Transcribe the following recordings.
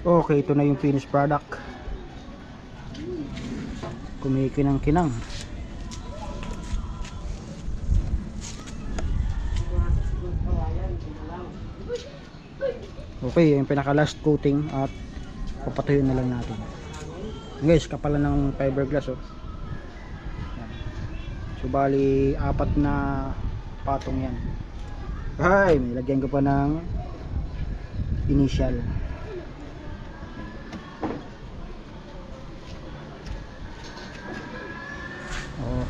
Okay, ito na yung finished product. Kumikinang-kinang. Okay, yung pinaka last coating at papatuyuin na lang natin. Guys, kapalan ng fiberglass oh. So bali 4 na patong yan. Ay, may lagyan ko pa ng initial.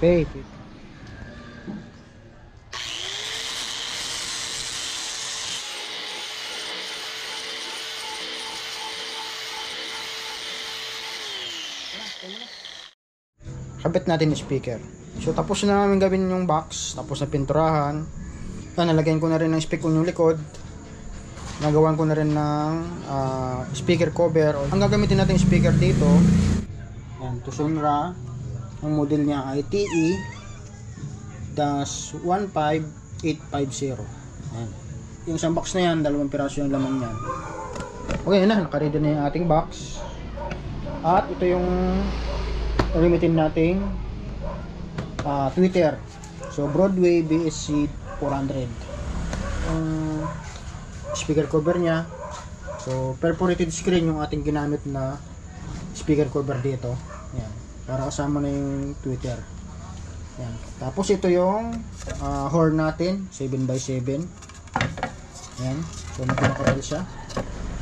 Okay. Kabit natin yung speaker. So tapos na namin gawin yung box, tapos na pinturahan. Nalagyan ko na rin ng speaker yung likod. Nagawan ko na rin ng speaker cover. Ang gagamitin natin yung speaker dito, yan, Tusonra. Ang model niya ay TE-15850. Yan. Yung isang box na yan, 2 piraso yung laman yan. Okay na, nakaready na yung ating box. At ito yung gamitin nating tweeter. So Broadway BSC 400 ang speaker cover nya. So perforated screen yung ating ginamit na speaker cover dito. Yan, para kasama na yung tweeter. Yan. Tapos ito yung horn natin 7x7. Yan, so magkakapal siya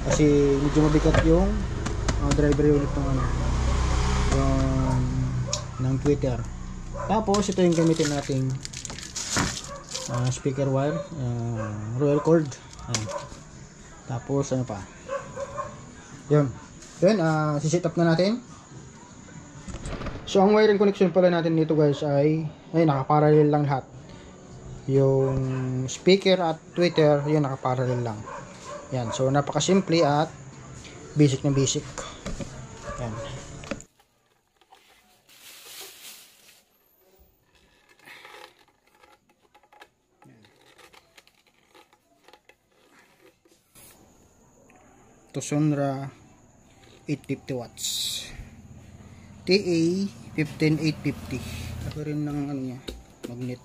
kasi medyo mabigat yung driver unit ng ng tweeter. Tapos ito yung gamitin nating speaker wire, royal cord. Tapos ano pa, yun, siset up na natin. So ang wiring connection pala natin dito guys ay nakaparallel lang lahat. Yung speaker at tweeter, yun nakaparallel lang. Yan, so napakasimple at basic na basic. Yan. Tusonra 850 watts TA 15850. Ito rin ng ano niya, magnet.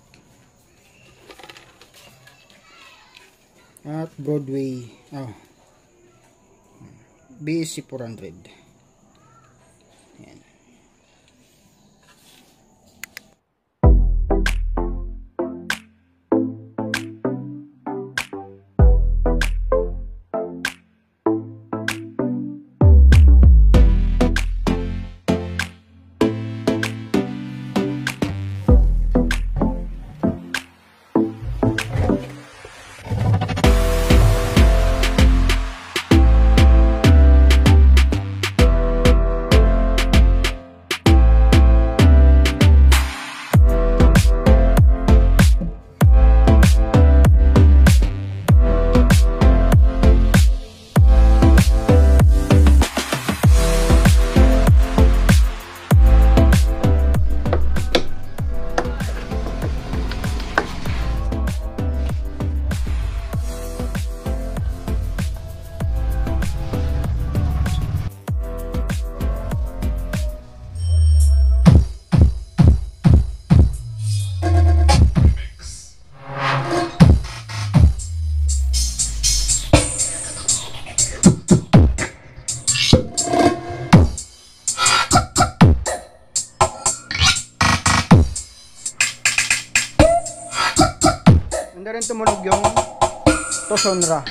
At Broadway BSC 400. Yan. Hindi rin tumunog yung Tusonra.